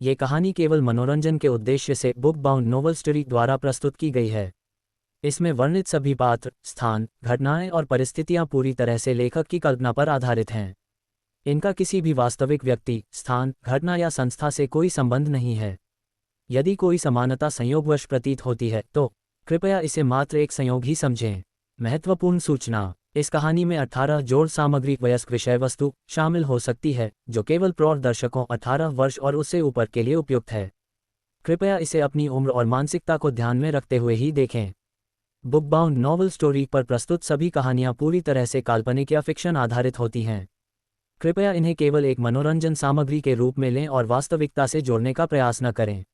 ये कहानी केवल मनोरंजन के उद्देश्य से बुक बाउंड नोवेल स्टोरी द्वारा प्रस्तुत की गई है। इसमें वर्णित सभी पात्र, स्थान, घटनाएं और परिस्थितियां पूरी तरह से लेखक की कल्पना पर आधारित हैं। इनका किसी भी वास्तविक व्यक्ति, स्थान, घटना या संस्था से कोई संबंध नहीं है। यदि कोई समानता संयोगवश प्रतीत होती है तो कृपया इसे मात्र एक संयोग ही समझें। महत्वपूर्ण सूचना: इस कहानी में 18 जोड़ सामग्री वयस्क विषय वस्तु शामिल हो सकती है, जो केवल प्रौढ़ दर्शकों 18 वर्ष और उससे ऊपर के लिए उपयुक्त है। कृपया इसे अपनी उम्र और मानसिकता को ध्यान में रखते हुए ही देखें। बुक बाउंड नॉवल स्टोरी पर प्रस्तुत सभी कहानियां पूरी तरह से काल्पनिक या फिक्शन आधारित होती हैं। कृपया इन्हें केवल एक मनोरंजन सामग्री के रूप में लें और वास्तविकता से जोड़ने का प्रयास न करें।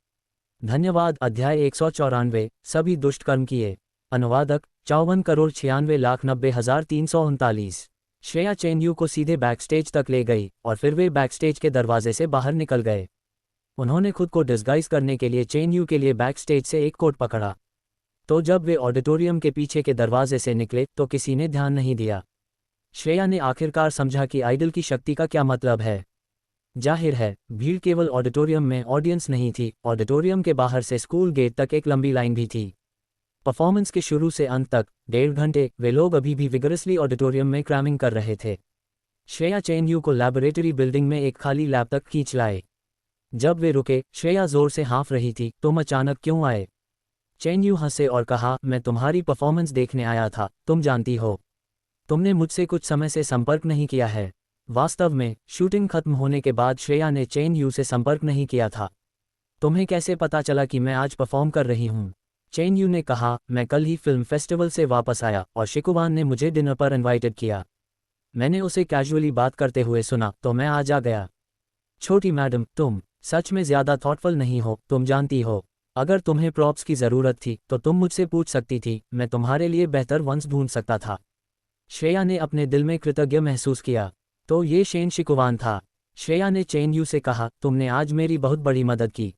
धन्यवाद। अध्याय 194 सभी दुष्ट कर्म किए। अनुवादक 54,96,90,339। श्रेया चेन यू को सीधे बैकस्टेज तक ले गई और फिर वे बैकस्टेज के दरवाजे से बाहर निकल गए। उन्होंने खुद को डिस्गाइज करने के लिए चेन यू के लिए बैकस्टेज से एक कोट पकड़ा। तो जब वे ऑडिटोरियम के पीछे के दरवाजे से निकले तो किसी ने ध्यान नहीं दिया। श्रेया ने आखिरकार समझा कि आइडल की शक्ति का क्या मतलब है। जाहिर है, भीड़ केवल ऑडिटोरियम में ऑडियंस नहीं थी, ऑडिटोरियम के बाहर से स्कूल गेट तक एक लंबी लाइन भी थी। परफॉर्मेंस के शुरू से अंत तक 1.5 घंटे वे लोग अभी भी विगरसली ऑडिटोरियम में क्रैमिंग कर रहे थे। श्रेया चेन यू को लैबोरेटरी बिल्डिंग में एक खाली लैब तक खींच लाए। जब वे रुके, श्रेया जोर से हाँफ रही थी। तुम अचानक क्यों आए? चेन यू हंसे और कहा, मैं तुम्हारी परफॉर्मेंस देखने आया था। तुम जानती हो, तुमने मुझसे कुछ समय से संपर्क नहीं किया है। वास्तव में शूटिंग खत्म होने के बाद श्रेया ने चेन यू से संपर्क नहीं किया था। तुम्हें कैसे पता चला कि मैं आज परफॉर्म कर रही हूँ? चेन यू ने कहा, मैं कल ही फिल्म फेस्टिवल से वापस आया और शिकुवान ने मुझे डिनर पर इनवाइटेड किया। मैंने उसे कैजुअली बात करते हुए सुना तो मैं आज आ गया। छोटी मैडम, तुम सच में ज़्यादा थॉटफुल नहीं हो। तुम जानती हो, अगर तुम्हें प्रॉप्स की ज़रूरत थी तो तुम मुझसे पूछ सकती थी। मैं तुम्हारे लिए बेहतर वंस ढूंढ सकता था। श्रेया ने अपने दिल में कृतज्ञ महसूस किया। तो ये शेन शिकुवान था। श्रेया ने चेन यू से कहा, तुमने आज मेरी बहुत बड़ी मदद की।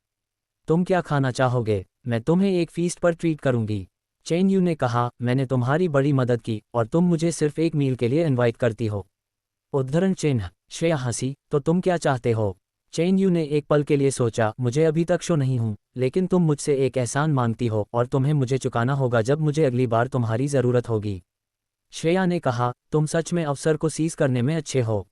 तुम क्या खाना चाहोगे? मैं तुम्हें एक फीस्ट पर ट्रीट करूंगी। चेन यू ने कहा, मैंने तुम्हारी बड़ी मदद की और तुम मुझे सिर्फ एक मील के लिए इनवाइट करती हो। उद्धरण चिन्ह। श्रेया हंसी, तो तुम क्या चाहते हो? चेन यू ने एक पल के लिए सोचा, मुझे अभी तक शो नहीं हूँ, लेकिन तुम मुझसे एक एहसान मांगती हो और तुम्हें मुझे चुकाना होगा जब मुझे अगली बार तुम्हारी ज़रूरत होगी। श्रेया ने कहा, तुम सच में अवसर को सीज करने में अच्छे हो।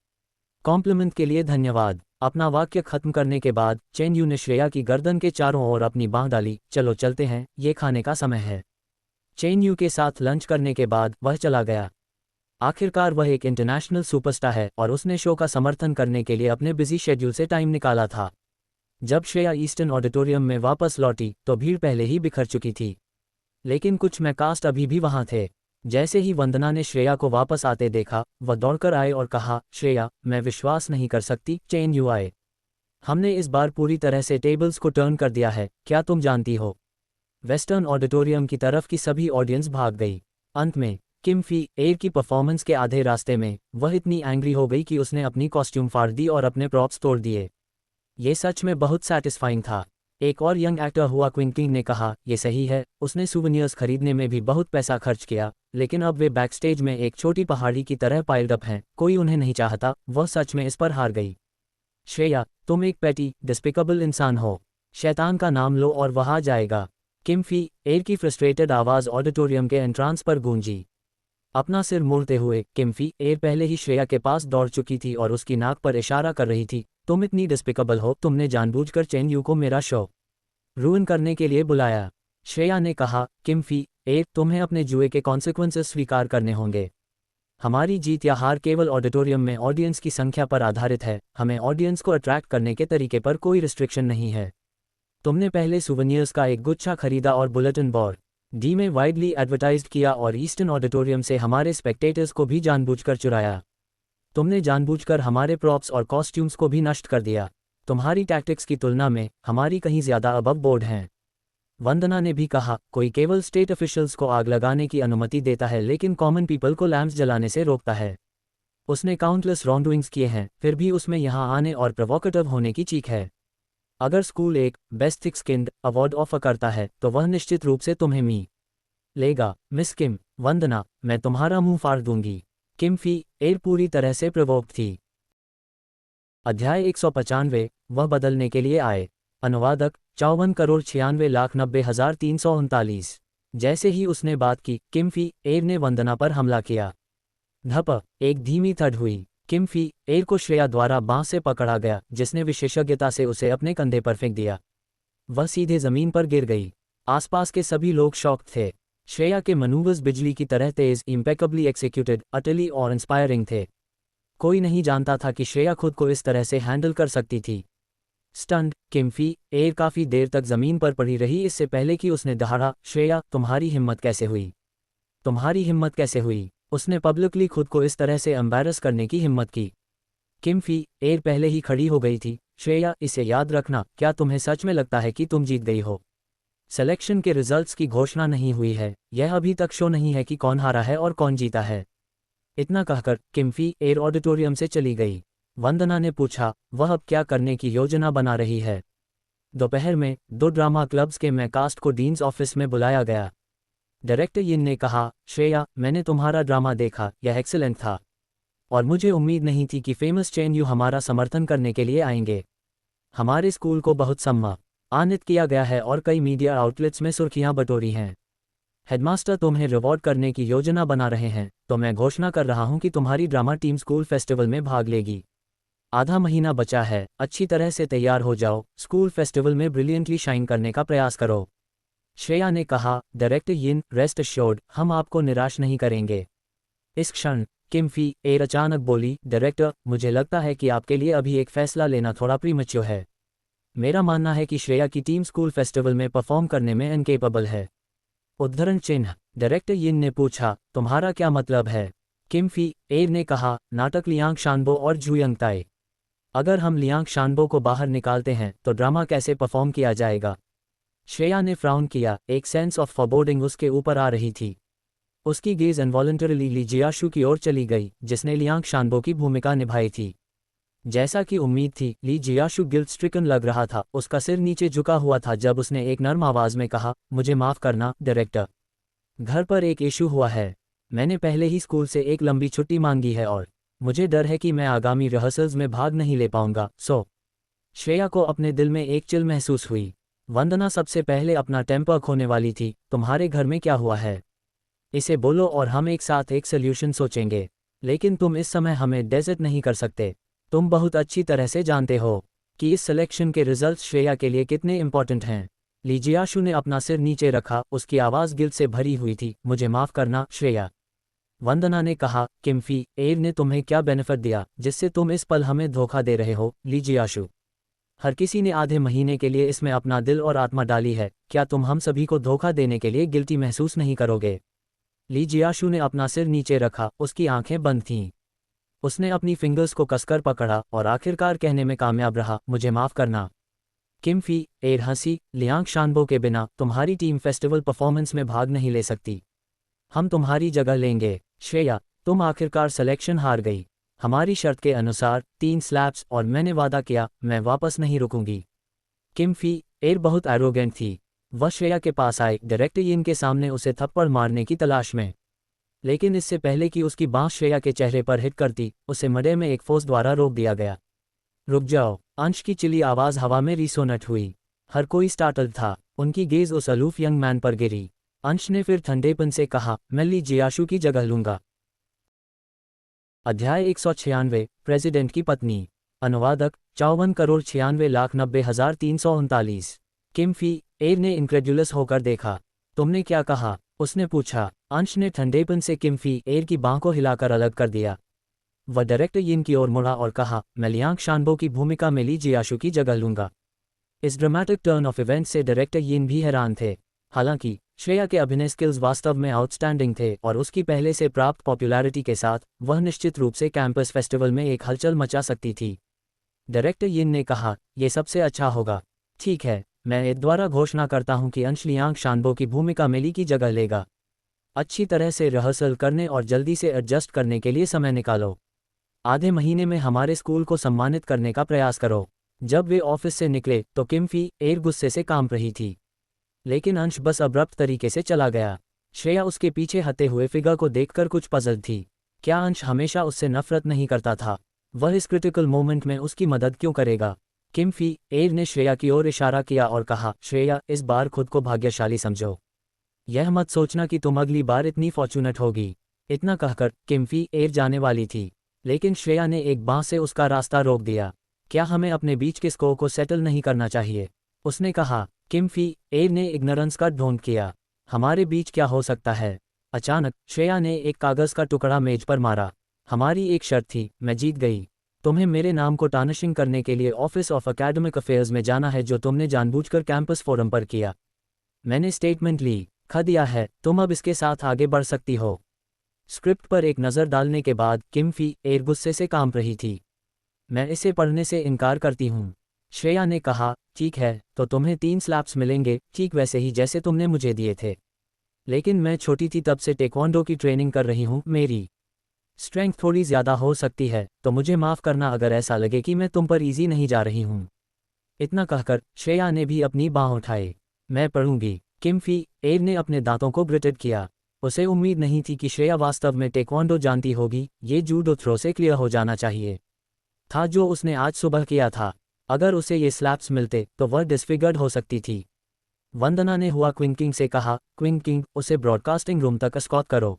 कॉम्प्लीमेंट के लिए धन्यवाद। अपना वाक्य खत्म करने के बाद चेन यू ने श्रेया की गर्दन के चारों ओर अपनी बांह डाली। चलो चलते हैं, ये खाने का समय है। चेन यू के साथ लंच करने के बाद वह चला गया। आखिरकार वह एक इंटरनेशनल सुपरस्टार है और उसने शो का समर्थन करने के लिए अपने बिजी शेड्यूल से टाइम निकाला था। जब श्रेया ईस्टर्न ऑडिटोरियम में वापस लौटी तो भीड़ पहले ही बिखर चुकी थी, लेकिन कुछ मैकास्ट अभी भी वहां थे। जैसे ही वंदना ने श्रेया को वापस आते देखा, वह दौड़कर आए और कहा, श्रेया, मैं विश्वास नहीं कर सकती। चेन यू आए, हमने इस बार पूरी तरह से टेबल्स को टर्न कर दिया है, क्या तुम जानती हो? वेस्टर्न ऑडिटोरियम की तरफ की सभी ऑडियंस भाग गई। अंत में किम फी एयर की परफॉर्मेंस के आधे रास्ते में वह इतनी एंग्री हो गई कि उसने अपनी कॉस्ट्यूम फाड़ दी और अपने प्रॉप्स तोड़ दिए। ये सच में बहुत सैटिस्फाइंग था। एक और यंग एक्टर हुआ क्विंकिंग ने कहा, ये सही है, उसने सूवेनियर्स खरीदने में भी बहुत पैसा खर्च किया, लेकिन अब वे बैकस्टेज में एक छोटी पहाड़ी की तरह पाइल्ड अप हैं। कोई उन्हें नहीं चाहता। वह सच में इस पर हार गई। श्रेया, तुम एक पैटी, डिस्पिकेबल इंसान हो। शैतान का नाम लो और वह आ जाएगा। किम फी एयर की फ्रस्ट्रेटेड आवाज़ ऑडिटोरियम के एंट्रांस पर गूंजी। अपना सिर मोड़ते हुए किम फी एयर पहले ही श्रेया के पास दौड़ चुकी थी और उसकी नाक पर इशारा कर रही थी। तुम इतनी डिस्पिकेबल हो, तुमने जानबूझकर चेन यू को मेरा शो रूइन करने के लिए बुलाया। श्रेया ने कहा, किम फी एयर, तुम्हें अपने जुए के कॉन्सिक्वेंसेस स्वीकार करने होंगे। हमारी जीत या हार केवल ऑडिटोरियम में ऑडियंस की संख्या पर आधारित है। हमें ऑडियंस को अट्रैक्ट करने के तरीके पर कोई रिस्ट्रिक्शन नहीं है। तुमने पहले सूवेनियर्स का एक गुच्छा खरीदा और बुलेटिन बोर्ड डी में वाइडली एडवर्टाइज्ड किया और ईस्टर्न ऑडिटोरियम से हमारे स्पेक्टेटर्स को भी जानबूझकर चुराया। तुमने जानबूझकर हमारे प्रॉप्स और कॉस्ट्यूम्स को भी नष्ट कर दिया। तुम्हारी टैक्टिक्स की तुलना में हमारी कहीं ज़्यादा अबव बोर्ड हैं। वंदना ने भी कहा, कोई केवल स्टेट ऑफिशियल्स को आग लगाने की अनुमति देता है लेकिन कॉमन पीपल को लैम्प्स जलाने से रोकता है। उसने काउंटलेस रॉन्गडूइंग्स किए हैं, फिर भी उसमें यहाँ आने और प्रोवोकेटिव होने की चीख है। अगर स्कूल एक best thick skinned award offer करता है तो वह निश्चित रूप से तुम्हें लेगा। मिस किम। वंदना, मैं तुम्हारा मुंह फाड़ दूंगी। किम फी एयर पूरी तरह से प्रोवोक्ड थी। अध्याय 195 वह बदलने के लिए आए। अनुवादक 54,96,90,339। जैसे ही उसने बात की, किम फी एर ने वंदना पर हमला किया। धप, एक धीमी थड हुई। किम फी एर को श्रेया द्वारा बांह से पकड़ा गया, जिसने विशेषज्ञता से उसे अपने कंधे पर फेंक दिया। वह सीधे जमीन पर गिर गई। आसपास के सभी लोग शॉक्ड थे। श्रेया के मनूवर्स बिजली की तरह तेज, इम्पेकेबली एक्सिक्यूटेड, अटली और इंस्पायरिंग थे। कोई नहीं जानता था कि श्रेया खुद को इस तरह से हैंडल कर सकती थी। स्टंड, किम फी एर काफ़ी देर तक ज़मीन पर पड़ी रही इससे पहले कि उसने दहाड़ा, श्रेया, तुम्हारी हिम्मत कैसे हुई? तुम्हारी हिम्मत कैसे हुई? उसने पब्लिकली खुद को इस तरह से एम्बैरस करने की हिम्मत की। किम फी एर पहले ही खड़ी हो गई थी। श्रेया, इसे याद रखना, क्या तुम्हें सच में लगता है कि तुम जीत गई हो? सिलेक्शन के रिजल्ट्स की घोषणा नहीं हुई है। यह अभी तक शो नहीं है कि कौन हारा है और कौन जीता है। इतना कहकर किम फी एर ऑडिटोरियम से चली गई। वंदना ने पूछा, वह अब क्या करने की योजना बना रही है? दोपहर में 2 ड्रामा क्लब्स के में कास्ट को डीन्स ऑफिस में बुलाया गया। डायरेक्टर यिन ने कहा, श्रेया, मैंने तुम्हारा ड्रामा देखा, यह एक्सीलेंट था और मुझे उम्मीद नहीं थी कि फेमस चेन यू हमारा समर्थन करने के लिए आएंगे। हमारे स्कूल को बहुत सम्मानित किया गया है और कई मीडिया आउटलेट्स में सुर्खियां बटोरी हैं। हेडमास्टर तुम्हें रिवॉर्ड करने की योजना बना रहे हैं, तो मैं घोषणा कर रहा हूं कि तुम्हारी ड्रामा टीम स्कूल फेस्टिवल में भाग लेगी। आधा महीना बचा है, अच्छी तरह से तैयार हो जाओ, स्कूल फेस्टिवल में ब्रिलियंटली शाइन करने का प्रयास करो। श्रेया ने कहा, डायरेक्टर यिन, रेस्ट एश्योर्ड, हम आपको निराश नहीं करेंगे। इस क्षण किम फी एर अचानक बोली, डायरेक्टर, मुझे लगता है कि आपके लिए अभी एक फैसला लेना थोड़ा प्रीमैच्योर है। मेरा मानना है कि श्रेया की टीम स्कूल फेस्टिवल में परफॉर्म करने में इनकेपेबल है। उद्धरण चिन्ह। डायरेक्टर यिन ने पूछा, तुम्हारा क्या मतलब है? किम फी एर ने कहा, नाटक लियांग शानबो और जुयंग ताई। अगर हम लियांग शानबो को बाहर निकालते हैं तो ड्रामा कैसे परफॉर्म किया जाएगा? श्रेया ने फ्राउन किया। एक सेंस ऑफ फॉरबोर्डिंग उसके ऊपर आ रही थी। उसकी गेज इनवॉलंटरीली ली जियाशु की ओर चली गई, जिसने लियांग शानबो की भूमिका निभाई थी। जैसा कि उम्मीद थी, ली जियाशु गिल्ट स्ट्रिकन लग रहा था। उसका सिर नीचे झुका हुआ था जब उसने एक नर्म आवाज में कहा, मुझे माफ करना, डायरेक्टर। घर पर एक इशू हुआ है। मैंने पहले ही स्कूल से एक लंबी छुट्टी मांगी है और मुझे डर है कि मैं आगामी रिहर्सल्स में भाग नहीं ले पाऊंगा। श्रेया को अपने दिल में एक चिल महसूस हुई। वंदना सबसे पहले अपना टेम्पर खोने वाली थी। तुम्हारे घर में क्या हुआ है? इसे बोलो और हम एक साथ एक सोल्यूशन सोचेंगे। लेकिन तुम इस समय हमें डेजर्ट नहीं कर सकते। तुम बहुत अच्छी तरह से जानते हो कि इस सिलेक्शन के रिजल्ट्स श्रेया के लिए कितने इंपॉर्टेंट हैं। ली जियाशु ने अपना सिर नीचे रखा, उसकी आवाज़ गिल्ट से भरी हुई थी। मुझे माफ़ करना, श्रेया। वंदना ने कहा, किम फी एर ने तुम्हें क्या बेनिफिट दिया जिससे तुम इस पल हमें धोखा दे रहे हो? ली जियाशु, हर किसी ने आधे महीने के लिए इसमें अपना दिल और आत्मा डाली है। क्या तुम हम सभी को धोखा देने के लिए गिल्टी महसूस नहीं करोगे? ली जियाशु ने अपना सिर नीचे रखा, उसकी आंखें बंद थीं। उसने अपनी फिंगर्स को कसकर पकड़ा और आखिरकार कहने में कामयाब रहा, मुझे माफ़ करना। किम फी एर हंसी, लियांग शानबो के बिना तुम्हारी टीम फेस्टिवल परफॉर्मेंस में भाग नहीं ले सकती। हम तुम्हारी जगह लेंगे। श्रेया, तुम आखिरकार सिलेक्शन हार गई। हमारी शर्त के अनुसार 3 स्लैप्स और मैंने वादा किया, मैं वापस नहीं रुकूंगी। किम फी एर बहुत एरोगेंट थी। वह श्रेया के पास आई, डायरेक्टर यिन के सामने उसे थप्पड़ मारने की तलाश में। लेकिन इससे पहले कि उसकी बांह श्रेया के चेहरे पर हिट करती, उसे मडे में एक फोर्स द्वारा रोक दिया गया। रुक जाओ। अंश की चिली आवाज़ हवा में रिसोनेट हुई। हर कोई स्टार्टल्ड था। उनकी गेज उस अलूफ यंग मैन पर गिरी। अंश ने फिर ठंडेपन से कहा, मैं ली जियाशु की जगह लूंगा। अध्याय 196, प्रेसिडेंट की पत्नी। अनुवादक 54,96,90,339। किम फी एर ने इनक्रेडुलस होकर देखा। तुमने क्या कहा? उसने पूछा। अंश ने ठंडेपन से किम फी एर की बांह को हिलाकर अलग कर दिया। वह डायरेक्टर यिन की ओर मुड़ा और कहा, मैं लियांग शानबो की भूमिका में ली जियाशु की जगह लूंगा। इस ड्रामेटिक टर्न ऑफ इवेंट्स से डायरेक्टर यिन भी हैरान थे। हालांकि श्रेया के अभिनय स्किल्स वास्तव में आउटस्टैंडिंग थे और उसकी पहले से प्राप्त पॉपुलैरिटी के साथ वह निश्चित रूप से कैंपस फेस्टिवल में एक हलचल मचा सकती थी। डायरेक्टर यिन ने कहा, यह सबसे अच्छा होगा। ठीक है, मैं एर द्वारा घोषणा करता हूं कि अंश लियांग शानबो की भूमिका में ली की जगह लेगा। अच्छी तरह से रिहर्सल करने और जल्दी से एडजस्ट करने के लिए समय निकालो। आधे महीने में हमारे स्कूल को सम्मानित करने का प्रयास करो। जब वे ऑफिस से निकले तो किम फी एर गुस्से से कांप रही थी। लेकिन अंश बस अब्रप्ट तरीके से चला गया। श्रेया उसके पीछे हते हुए फिगर को देखकर कुछ पजल थी। क्या अंश हमेशा उससे नफरत नहीं करता था? वह इस क्रिटिकल मोमेंट में उसकी मदद क्यों करेगा? किम फी एर ने श्रेया की ओर इशारा किया और कहा, श्रेया, इस बार खुद को भाग्यशाली समझो। यह मत सोचना कि तुम अगली बार इतनी फॉर्चूनेट होगी। इतना कहकर किम फी एर जाने वाली थी, लेकिन श्रेया ने एक बांह से उसका रास्ता रोक दिया। क्या हमें अपने बीच के स्कोर को सेटल नहीं करना चाहिए? उसने कहा। किम फी एर ने इग्नोरेंस का ढोंग किया। हमारे बीच क्या हो सकता है? अचानक श्रेया ने एक कागज़ का टुकड़ा मेज पर मारा। हमारी एक शर्त थी, मैं जीत गई। तुम्हें मेरे नाम को टार्निशिंग करने के लिए ऑफिस ऑफ एकेडमिक अफेयर्स में जाना है, जो तुमने जानबूझकर कैंपस फोरम पर किया। मैंने स्टेटमेंट लिख दिया है, तुम अब इसके साथ आगे बढ़ सकती हो। स्क्रिप्ट पर एक नज़र डालने के बाद किम फी एर गुस्से से कांप रही थी। मैं इसे पढ़ने से इनकार करती हूँ। श्रेया ने कहा, ठीक है, तो तुम्हें 3 स्लैप्स मिलेंगे, ठीक वैसे ही जैसे तुमने मुझे दिए थे। लेकिन मैं छोटी थी तब से टेक्वांडो की ट्रेनिंग कर रही हूँ, मेरी स्ट्रेंथ थोड़ी ज़्यादा हो सकती है, तो मुझे माफ़ करना अगर ऐसा लगे कि मैं तुम पर ईजी नहीं जा रही हूँ। इतना कहकर श्रेया ने भी अपनी बाँह उठाई। मैं पढ़ूंगी। किम फी एर ने अपने दांतों को ग्रिटेड किया। उसे उम्मीद नहीं थी कि श्रेया वास्तव में टेक्वांडो जानती होगी। ये जूडो थ्रो से क्लियर हो जाना चाहिए था जो उसने आज सुबह किया था। अगर उसे ये स्लैप्स मिलते तो वह डिसफिगर्ड हो सकती थी। वंदना ने हुआ क्विंकिंग से कहा, क्विंकिंग, उसे ब्रॉडकास्टिंग रूम तक एस्कॉर्ट करो।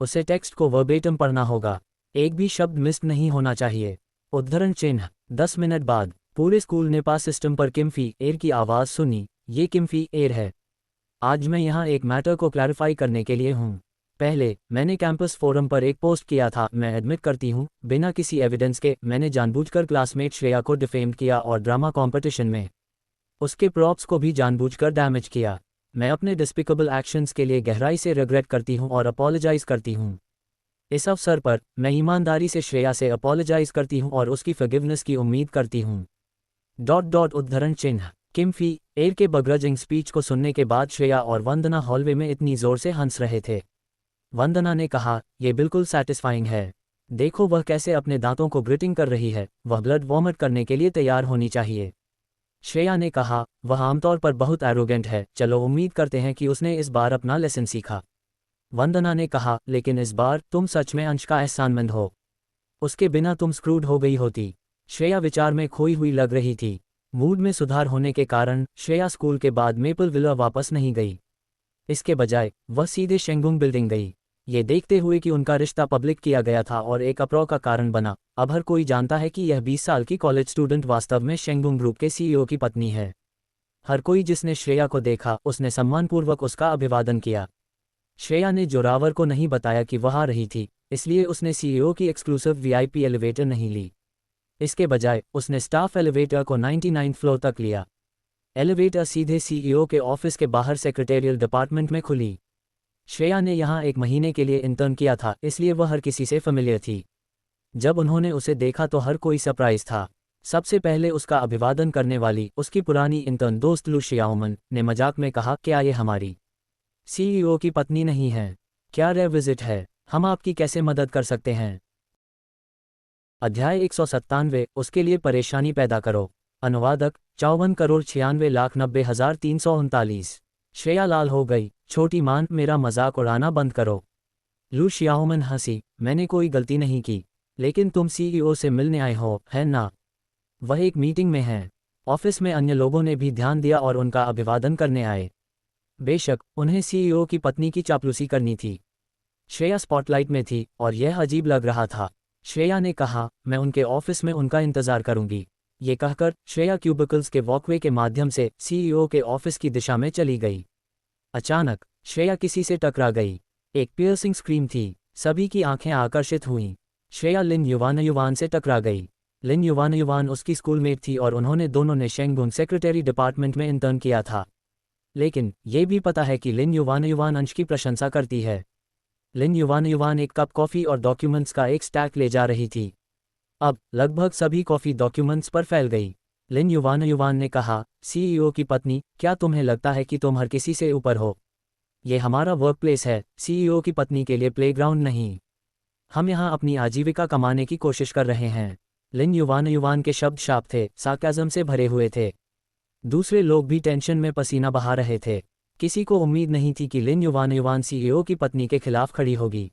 उसे टेक्स्ट को वर्बेटम पढ़ना होगा, एक भी शब्द मिस नहीं होना चाहिए। उद्धरण चिन्ह। 10 मिनट बाद पूरे स्कूल ने पास सिस्टम पर किम फी एर की आवाज़ सुनी। ये किम फी एर है। आज मैं यहाँ एक मैटर को क्लैरिफाई करने के लिए हूँ। पहले मैंने कैंपस फोरम पर एक पोस्ट किया था। मैं एडमिट करती हूँ, बिना किसी एविडेंस के मैंने जानबूझकर क्लासमेट श्रेया को डिफेम किया और ड्रामा कंपटीशन में उसके प्रॉप्स को भी जानबूझकर डैमेज किया। मैं अपने डिस्पिकेबल एक्शंस के लिए गहराई से रिग्रेट करती हूँ और अपोलोजाइज करती हूँ। इस अवसर पर मैं ईमानदारी से श्रेया से अपोलोजाइज करती हूँ और उसकी फॉरगिवनेस की उम्मीद करती हूँ। उद्धरण चिन्ह। किम फी एर के बग्रजिंग स्पीच को सुनने के बाद श्रेया और वंदना हॉलवे में इतनी जोर से हंस रहे थे। वंदना ने कहा, यह बिल्कुल सैटिस्फाइंग है। देखो वह कैसे अपने दांतों को ग्रिटिंग कर रही है, वह ब्लड वॉमिट करने के लिए तैयार होनी चाहिए। श्रेया ने कहा, वह आमतौर पर बहुत एरोगेंट है, चलो उम्मीद करते हैं कि उसने इस बार अपना लेसन सीखा। वंदना ने कहा, लेकिन इस बार तुम सच में अंश का एहसानमंद हो। उसके बिना तुम स्क्रूड हो गई होती। श्रेया विचार में खोई हुई लग रही थी। मूड में सुधार होने के कारण श्रेया स्कूल के बाद मेपल विला वापस नहीं गई। इसके बजाय वह सीधे शेंगुंग बिल्डिंग गई। ये देखते हुए कि उनका रिश्ता पब्लिक किया गया था और एक अप्रो का कारण बना। अब हर कोई जानता है कि यह 20 साल की कॉलेज स्टूडेंट वास्तव में शेंगुंग ग्रुप के सीईओ की पत्नी है। हर कोई जिसने श्रेया को देखा उसने सम्मानपूर्वक उसका अभिवादन किया। श्रेया ने जोरावर को नहीं बताया कि वह आ रही थी, इसलिए उसने सीईओ की एक्सक्लूसिव वीआईपी एलिवेटर नहीं ली। इसके बजाय उसने स्टाफ एलिवेटर को 99 फ्लोर तक लिया। एलिवेटर सीधे सीईओ के ऑफिस के बाहर सेक्रेटेरियल डिपार्टमेंट में खुली। श्रेया ने यहाँ 1 महीने के लिए इंटर्न किया था, इसलिए वह हर किसी से फेमिलियर थी। जब उन्होंने उसे देखा तो हर कोई सरप्राइज था। सबसे पहले उसका अभिवादन करने वाली उसकी पुरानी इंटर्न दोस्त लू शियाओमन ने मजाक में कहा, क्या ये हमारी सीईओ की पत्नी नहीं है? क्या रेयर विजिट है? हम आपकी कैसे मदद कर सकते हैं? अध्याय 197, उसके लिए परेशानी पैदा करो। अनुवादक 54,96,90,339। श्रेया लाल हो गई। छोटी मान, मेरा मजाक उड़ाना बंद करो। लू शियाओमन हंसी, मैंने कोई गलती नहीं की। लेकिन तुम सीईओ से मिलने आए हो, है ना? वह एक मीटिंग में हैं। ऑफिस में अन्य लोगों ने भी ध्यान दिया और उनका अभिवादन करने आए। बेशक उन्हें सीईओ की पत्नी की चापलूसी करनी थी। श्रेया स्पॉटलाइट में थी और यह अजीब लग रहा था। श्रेया ने कहा, मैं उनके ऑफिस में उनका इंतजार करूंगी। ये कहकर श्रेया क्यूबिकल्स के वॉकवे के माध्यम से सीईओ के ऑफिस की दिशा में चली गई। अचानक श्रेया किसी से टकरा गई। एक पियर्सिंग स्क्रीम थी। सभी की आंखें आकर्षित हुईं। श्रेया लिन युवान से टकरा गई। लिन युवान उसकी स्कूलमेट थी और उन्होंने दोनों ने शेंगुंग सेक्रेटरी डिपार्टमेंट में इंटर्न किया था। लेकिन ये भी पता है कि लिन युवान अंश की प्रशंसा करती है। लिन युवान एक कप कॉफ़ी और डॉक्यूमेंट्स का एक स्टैक ले जा रही थी। अब लगभग सभी कॉफ़ी डॉक्यूमेंट्स पर फैल गई। लिन युवान ने कहा, सीईओ की पत्नी, क्या तुम्हें लगता है कि तुम हर किसी से ऊपर हो? ये हमारा वर्क प्लेस है, सीईओ की पत्नी के लिए प्लेग्राउंड नहीं। हम यहाँ अपनी आजीविका कमाने की कोशिश कर रहे हैं। लिन युवान के शब्द शार्प थे, सार्काज़म से भरे हुए थे। दूसरे लोग भी टेंशन में पसीना बहा रहे थे। किसी को उम्मीद नहीं थी कि लिन युवान सीईओ की पत्नी के खिलाफ खड़ी होगी।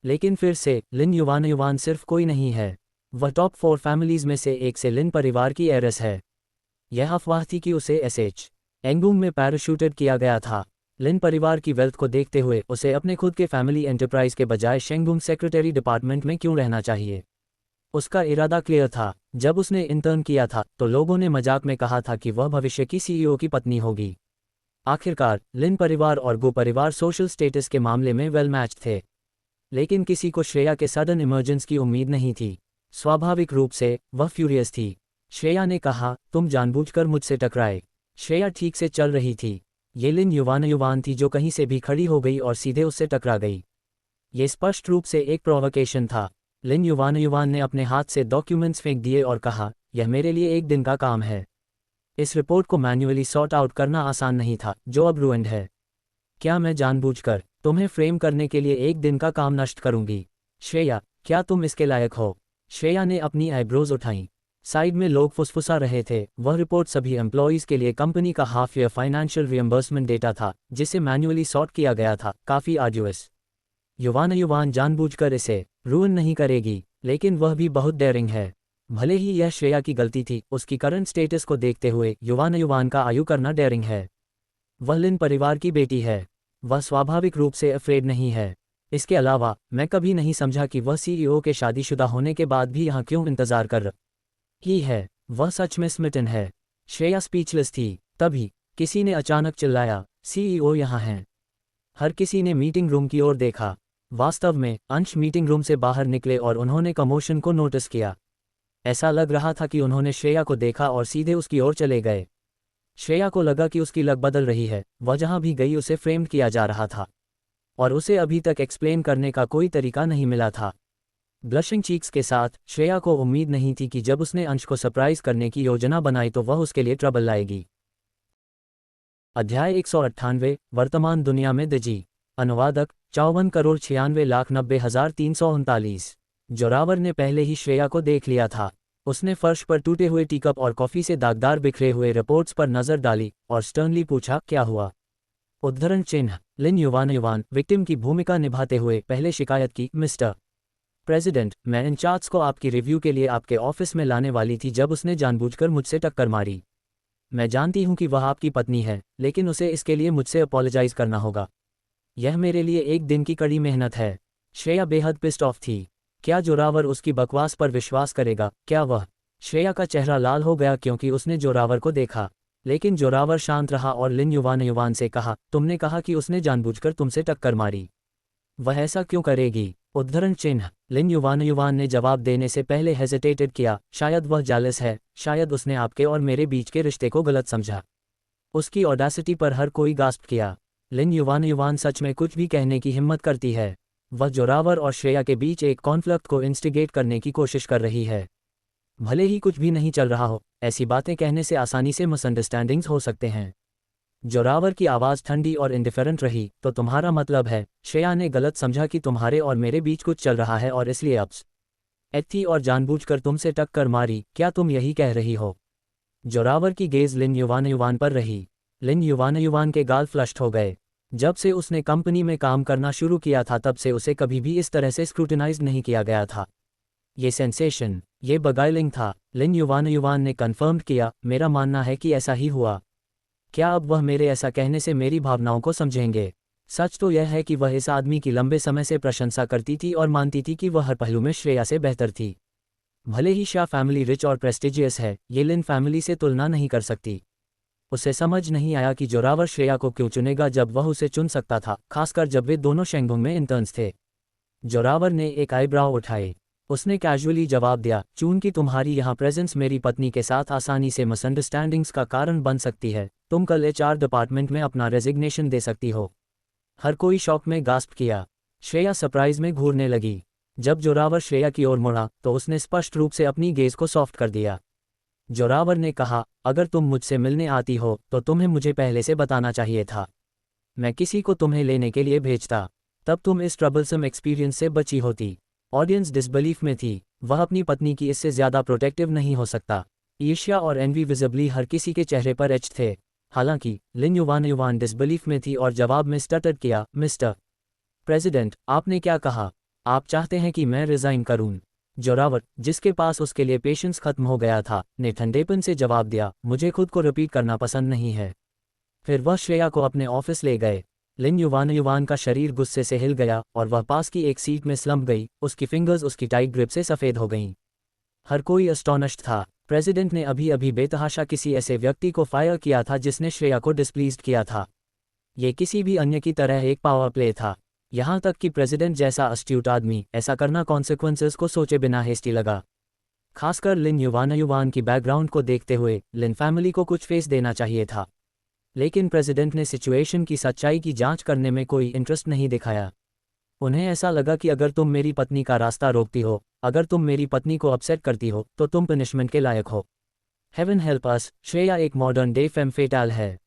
लेकिन फिर से लिन युवान सिर्फ कोई नहीं है। वह टॉप 4 फैमिलीज में से एक से लिन परिवार की हेiress है। यह अफवाह थी कि उसे एसएच एंगबुम में पैराशूटेड किया गया था। लिन परिवार की वेल्थ को देखते हुए उसे अपने खुद के फैमिली एंटरप्राइज के बजाय शेंगबुम सेक्रेटरी डिपार्टमेंट में क्यों रहना चाहिए। उसका इरादा क्लियर था। जब उसने इंटर्न किया था तो लोगों ने मजाक में कहा था कि वह भविष्य की सीईओ की पत्नी होगी। आखिरकार लिन परिवार और गो परिवार सोशल स्टेटस के मामले में वेल मैच्ड थे, लेकिन किसी को श्रेया के सडन इमर्जेंस की उम्मीद नहीं थी। स्वाभाविक रूप से वह फ्यूरियस थी। श्रेया ने कहा, तुम जानबूझकर मुझसे टकराए। श्रेया ठीक से चल रही थी। ये लिन युवान थी जो कहीं से भी खड़ी हो गई और सीधे उससे टकरा गई। ये स्पष्ट रूप से एक प्रोवोकेशन था। लिन युवान ने अपने हाथ से डॉक्यूमेंट्स फेंक दिए और कहा, यह मेरे लिए एक दिन का काम है। इस रिपोर्ट को मैन्युअली सॉर्ट आउट करना आसान नहीं था, जो अब रूइंड है। क्या मैं जानबूझकर तुम्हें फ्रेम करने के लिए एक दिन का काम नष्ट करूंगी? श्रेया, क्या तुम इसके लायक हो? श्रेया ने अपनी आईब्रोज उठाईं। साइड में लोग फुसफुसा रहे थे। वह रिपोर्ट सभी एम्प्लॉयज़ के लिए कंपनी का half year financial reimbursement data था, जिसे मैन्युअली सॉर्ट किया गया था। काफ़ी आर्ड्यूअस। युवान जानबूझकर इसे रूइन नहीं करेगी, लेकिन वह भी बहुत डेयरिंग है। भले ही यह श्रेया की गलती थी, उसकी करंट स्टेटस को देखते हुए युवान का आयु करना डेयरिंग है। वह लिन परिवार की बेटी है। वह स्वाभाविक रूप से अफ्रेड नहीं है। इसके अलावा मैं कभी नहीं समझा कि वह सीईओ के शादीशुदा होने के बाद भी यहाँ क्यों इंतजार कर रही है। वह सच में स्मिटन है। श्रेया स्पीचलेस थी। तभी किसी ने अचानक चिल्लाया, सीईओ यहाँ हैं। हर किसी ने मीटिंग रूम की ओर देखा। वास्तव में अंश मीटिंग रूम से बाहर निकले और उन्होंने कमोशन को नोटिस किया। ऐसा लग रहा था कि उन्होंने श्रेया को देखा और सीधे उसकी ओर चले गए। श्रेया को लगा कि उसकी लग बदल रही है। वह जहां भी गई उसे फ्रेम्ड किया जा रहा था, और उसे अभी तक एक्सप्लेन करने का कोई तरीका नहीं मिला था। ब्लशिंग चीक्स के साथ श्रेया को उम्मीद नहीं थी कि जब उसने अंश को सरप्राइज करने की योजना बनाई तो वह उसके लिए ट्रबल लाएगी। अध्याय 198 वर्तमान दुनिया में दजी। अनुवादक 54,96,90,339। जोरावर ने पहले ही श्रेया को देख लिया था। उसने फर्श पर टूटे हुए टीकप और कॉफी से दागदार बिखरे हुए रिपोर्ट्स पर नजर डाली और स्टर्नली पूछा, क्या हुआ? उद्धरण चिन्ह। लिन युवान विक्टिम की भूमिका निभाते हुए पहले शिकायत की, मिस्टर प्रेसिडेंट, मैं इन चार्ट्स को आपकी रिव्यू के लिए आपके ऑफिस में लाने वाली थी जब उसने जानबूझकर मुझसे टक्कर मारी। मैं जानती हूं कि वह आपकी पत्नी है, लेकिन उसे इसके लिए मुझसे अपोलोजाइज करना होगा। यह मेरे लिए एक दिन की कड़ी मेहनत है। श्रेया बेहद पिस्ड ऑफ थी। क्या जोरावर उसकी बकवास पर विश्वास करेगा? क्या वह? श्रेया का चेहरा लाल हो गया क्योंकि उसने जोरावर को देखा, लेकिन जोरावर शांत रहा और लिन युवान से कहा, तुमने कहा कि उसने जानबूझकर तुमसे टक्कर मारी। वह ऐसा क्यों करेगी? उद्धरण चिन्ह। लिन युवान ने जवाब देने से पहले हेजिटेटेड किया। शायद वह जेलस है। शायद उसने आपके और मेरे बीच के रिश्ते को गलत समझा। उसकी ऑडेसिटी पर हर कोई गास्प किया। लिन युवान सच में कुछ भी कहने की हिम्मत करती है। वह जोरावर और श्रेया के बीच एक कॉन्फ्लिक्ट को इंस्टिगेट करने की कोशिश कर रही है। भले ही कुछ भी नहीं चल रहा हो, ऐसी बातें कहने से आसानी से मिसअंडरस्टैंडिंग्स हो सकते हैं। जोरावर की आवाज़ ठंडी और इंडिफरेंट रही। तो तुम्हारा मतलब है श्रेया ने गलत समझा कि तुम्हारे और मेरे बीच कुछ चल रहा है और इसलिए अप्स थी और जानबूझकर तुमसे टक्कर मारी। क्या तुम यही कह रही हो? जोरावर की गेज लिन युवान पर रही। लिन युवान के गाल फ्लश्ड हो गए। जब से उसने कंपनी में काम करना शुरू किया था तब से उसे कभी भी इस तरह से स्क्रूटिनाइज नहीं किया गया था। ये सेंसेशन, ये बगाइलिंग था। लिन युवान ने कन्फर्म किया, मेरा मानना है कि ऐसा ही हुआ। क्या अब वह मेरे ऐसा कहने से मेरी भावनाओं को समझेंगे? सच तो यह है कि वह इस आदमी की लंबे समय से प्रशंसा करती थी और मानती थी कि वह हर पहलू में श्रेया से बेहतर थी। भले ही शाह फैमिली रिच और प्रेस्टिजियस है, ये लिन फैमिली से तुलना नहीं कर सकती। उसे समझ नहीं आया कि जोरावर श्रेया को क्यों चुनेगा जब वह उसे चुन सकता था, खासकर जब वे दोनों शेंगबुंग में इंटर्न्स थे। जोरावर ने एक आईब्राव उठाए। उसने कैजुअली जवाब दिया, चूंकि तुम्हारी यहाँ प्रेजेंस मेरी पत्नी के साथ आसानी से मिसअंडरस्टैंडिंग्स का कारण बन सकती है, तुम कल एचआर डिपार्टमेंट में अपना रेजिग्नेशन दे सकती हो। हर कोई शॉक में गास्प किया। श्रेया सरप्राइज में घूरने लगी। जब जोरावर श्रेया की ओर मुड़ा तो उसने स्पष्ट रूप से अपनी गेज को सॉफ्ट कर दिया। जोरावर ने कहा, अगर तुम मुझसे मिलने आती हो तो तुम्हें मुझे पहले से बताना चाहिए था। मैं किसी को तुम्हें लेने के लिए भेजता, तब तुम इस ट्रबलसम एक्सपीरियंस से बची होती। ऑडियंस डिसबिलीफ में थी। वह अपनी पत्नी की इससे ज़्यादा प्रोटेक्टिव नहीं हो सकता। ईर्ष्या और एनवी विजिबली हर किसी के चेहरे पर एच थे। हालांकि लिन युवान डिसबिलीफ में थी और जवाब में स्टटर किया, मिस्टर प्रेसिडेंट, आपने क्या कहा? आप चाहते हैं कि मैं रिज़ाइन करूं? जोरावर, जिसके पास उसके लिए पेशेंस खत्म हो गया था, ने ठंडेपन से जवाब दिया, मुझे खुद को रिपीट करना पसंद नहीं है। फिर वह श्रेया को अपने ऑफिस ले गए। लिन युवान का शरीर गुस्से से हिल गया और वह पास की एक सीट में स्लम्प गई, उसकी फिंगर्स उसकी टाइट ग्रिप से सफ़ेद हो गईं। हर कोई अस्टोनिश्ड था। प्रेसिडेंट ने अभी अभी बेतहाशा किसी ऐसे व्यक्ति को फायर किया था जिसने श्रेया को डिस्प्लीज्ड किया था। ये किसी भी अन्य की तरह एक पावर प्ले था। यहाँ तक कि प्रेसिडेंट जैसा अस्ट्यूट आदमी ऐसा करना कॉन्सिक्वेंसेस को सोचे बिना हेस्टी लगा। खासकर लिन युवान की बैकग्राउंड को देखते हुए लिन फैमिली को कुछ फेस देना चाहिए था। लेकिन प्रेसिडेंट ने सिचुएशन की सच्चाई की जांच करने में कोई इंटरेस्ट नहीं दिखाया। उन्हें ऐसा लगा कि अगर तुम मेरी पत्नी का रास्ता रोकती हो, अगर तुम मेरी पत्नी को अपसेट करती हो, तो तुम पनिशमेंट के लायक हो। हेवन हेल्प अस, श्रेया एक मॉडर्न डे फेम फेटाल है।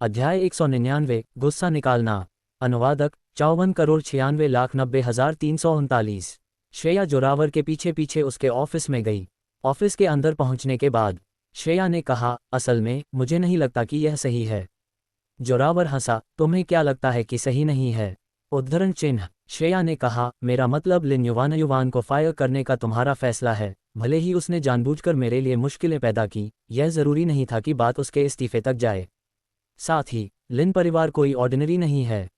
अध्याय 199, गुस्सा निकालना। अनुवादक 54,96,90,339। श्रेया जोरावर के पीछे पीछे उसके ऑफिस में गई। ऑफिस के अंदर पहुंचने के बाद श्रेया ने कहा, असल में मुझे नहीं लगता कि यह सही है। जोरावर हंसा, तुम्हें क्या लगता है कि सही नहीं है? उद्धरण चिन्ह। श्रेया ने कहा, मेरा मतलब लिन युवान को फायर करने का तुम्हारा फैसला है। भले ही उसने जानबूझकर मेरे लिए मुश्किलें पैदा की, यह जरूरी नहीं था कि बात उसके इस्तीफे तक जाए। साथ ही लिन परिवार कोई ऑर्डिनरी नहीं है।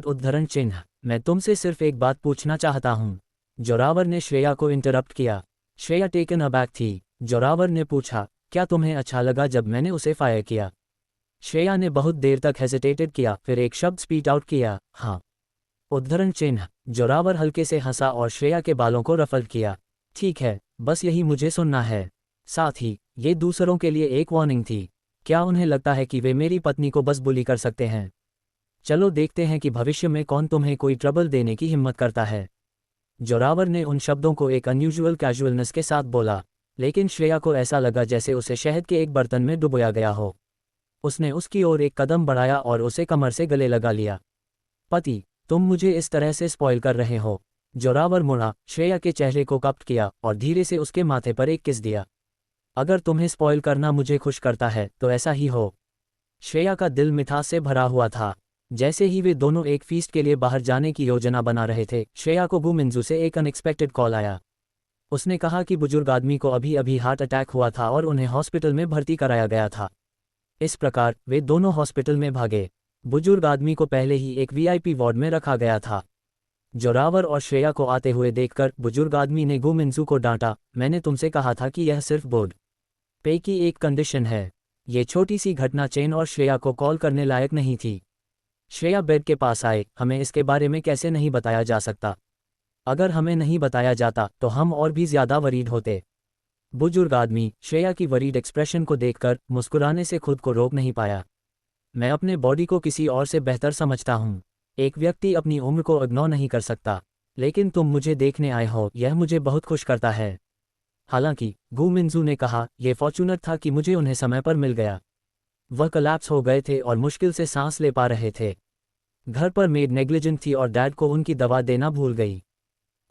उद्धरण चिन्ह। मैं तुमसे सिर्फ एक बात पूछना चाहता हूं। जोरावर ने श्रेया को इंटरप्ट किया। श्रेया टेकन अबैक थी। जोरावर ने पूछा, क्या तुम्हें अच्छा लगा जब मैंने उसे फायर किया? श्रेया ने बहुत देर तक हेजिटेटेड किया, फिर एक शब्द स्पीट आउट किया, हाँ। उद्धरण चिन्ह। जोरावर हल्के से हंसा और श्रेया के बालों को रफल किया। ठीक है, बस यही मुझे सुनना है। साथ ही ये दूसरों के लिए एक वार्निंग थी। क्या उन्हें लगता है कि वे मेरी पत्नी को बस बुली कर सकते हैं? चलो देखते हैं कि भविष्य में कौन तुम्हें कोई ट्रबल देने की हिम्मत करता है। जोरावर ने उन शब्दों को एक अनयूजुअल कैजुअलनेस के साथ बोला, लेकिन श्रेया को ऐसा लगा जैसे उसे शहद के एक बर्तन में डुबोया गया हो। उसने उसकी ओर एक कदम बढ़ाया और उसे कमर से गले लगा लिया। पति, तुम मुझे इस तरह से स्पॉइल कर रहे हो। जोरावर मुड़ा, श्रेया के चेहरे को कप्ट किया और धीरे से उसके माथे पर एक किस दिया। अगर तुम्हें स्पॉइल करना मुझे खुश करता है तो ऐसा ही हो। श्रेया का दिल मिठास से भरा हुआ था। जैसे ही वे दोनों एक फीस्ट के लिए बाहर जाने की योजना बना रहे थे, श्रेया को गु मिंजू से एक अनएक्सपेक्टेड कॉल आया। उसने कहा कि बुजुर्ग आदमी को अभी अभी हार्ट अटैक हुआ था और उन्हें हॉस्पिटल में भर्ती कराया गया था। इस प्रकार वे दोनों हॉस्पिटल में भागे। बुजुर्ग आदमी को पहले ही एक वीआईपी वार्ड में रखा गया था। जोरावर और श्रेया को आते हुए देखकर बुजुर्ग आदमी ने गु मिंजू को डांटा, मैंने तुमसे कहा था कि यह सिर्फ बोर्ड पे की एक कंडीशन है। ये छोटी सी घटना चेन और श्रेया को कॉल करने लायक नहीं थी। श्रेया बेड के पास आए, हमें इसके बारे में कैसे नहीं बताया जा सकता? अगर हमें नहीं बताया जाता तो हम और भी ज्यादा वरीड होते। बुजुर्ग आदमी श्रेया की वरीड एक्सप्रेशन को देखकर मुस्कुराने से खुद को रोक नहीं पाया। मैं अपने बॉडी को किसी और से बेहतर समझता हूँ। एक व्यक्ति अपनी उम्र को इग्नोर नहीं कर सकता, लेकिन तुम मुझे देखने आए हो, यह मुझे बहुत खुश करता है। हालांकि गु मिंजू ने कहा, यह फॉर्चूनेट था कि मुझे उन्हें समय पर मिल गया। वह कोलैप्स हो गए थे और मुश्किल से सांस ले पा रहे थे। घर पर मेड नेग्लिजेंट थी और डैड को उनकी दवा देना भूल गई।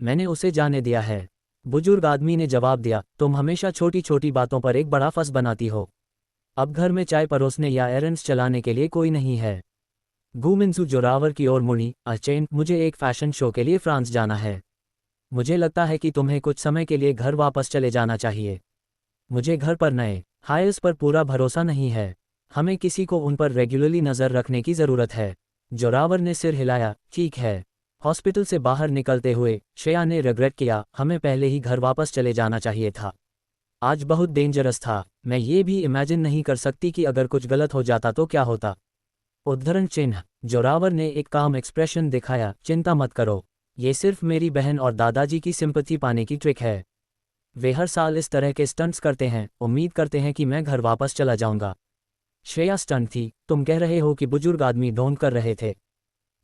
मैंने उसे जाने दिया है। बुजुर्ग आदमी ने जवाब दिया, तुम हमेशा छोटी छोटी बातों पर एक बड़ा फस बनाती हो। अब घर में चाय परोसने या एरेंड्स चलाने के लिए कोई नहीं है। गु मिंजू जोरावर की ओर मुड़ी, अचेन, मुझे एक फैशन शो के लिए फ्रांस जाना है। मुझे लगता है कि तुम्हें कुछ समय के लिए घर वापस चले जाना चाहिए। मुझे घर पर नए हायर्स पर पूरा भरोसा नहीं है। हमें किसी को उन पर रेगुलरली नज़र रखने की ज़रूरत है। जोरावर ने सिर हिलाया, ठीक है। हॉस्पिटल से बाहर निकलते हुए श्रेया ने रिग्रेट किया, हमें पहले ही घर वापस चले जाना चाहिए था। आज बहुत डेंजरस था। मैं ये भी इमेजिन नहीं कर सकती कि अगर कुछ गलत हो जाता तो क्या होता। उद्धरण चिन्ह। जोरावर ने एक काम एक्सप्रेशन दिखाया, चिंता मत करो, ये सिर्फ मेरी बहन और दादाजी की सिंपैथी पाने की ट्रिक है। वे हर साल इस तरह के स्टंट्स करते हैं, उम्मीद करते हैं कि मैं घर वापस चला जाऊंगा। श्रेया स्टंट थी, तुम कह रहे हो कि बुजुर्ग आदमी ढोंग कर रहे थे?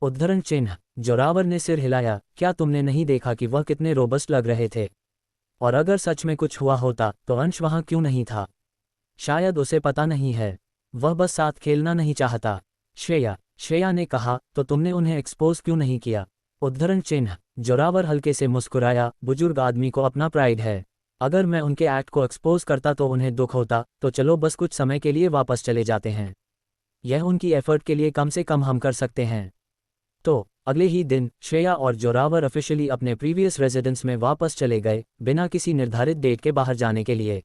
उद्धरण चिन्ह। जोरावर ने सिर हिलाया, क्या तुमने नहीं देखा कि वह कितने रोबस्ट लग रहे थे? और अगर सच में कुछ हुआ होता तो अंश वहां क्यों नहीं था? शायद उसे पता नहीं है, वह बस साथ खेलना नहीं चाहता। श्रेया ने कहा, तो तुमने उन्हें एक्सपोज क्यों नहीं किया? उद्धरण चिन्ह। जोरावर हल्के से मुस्कुराया, बुजुर्ग आदमी को अपना प्राइड है। अगर मैं उनके एक्ट को एक्सपोज करता तो उन्हें दुख होता, तो चलो बस कुछ समय के लिए वापस चले जाते हैं। यह उनकी एफर्ट के लिए कम से कम हम कर सकते हैं। तो अगले ही दिन श्रेया और जोरावर ऑफिशियली अपने प्रीवियस रेजिडेंस में वापस चले गए, बिना किसी निर्धारित डेट के बाहर जाने के लिए।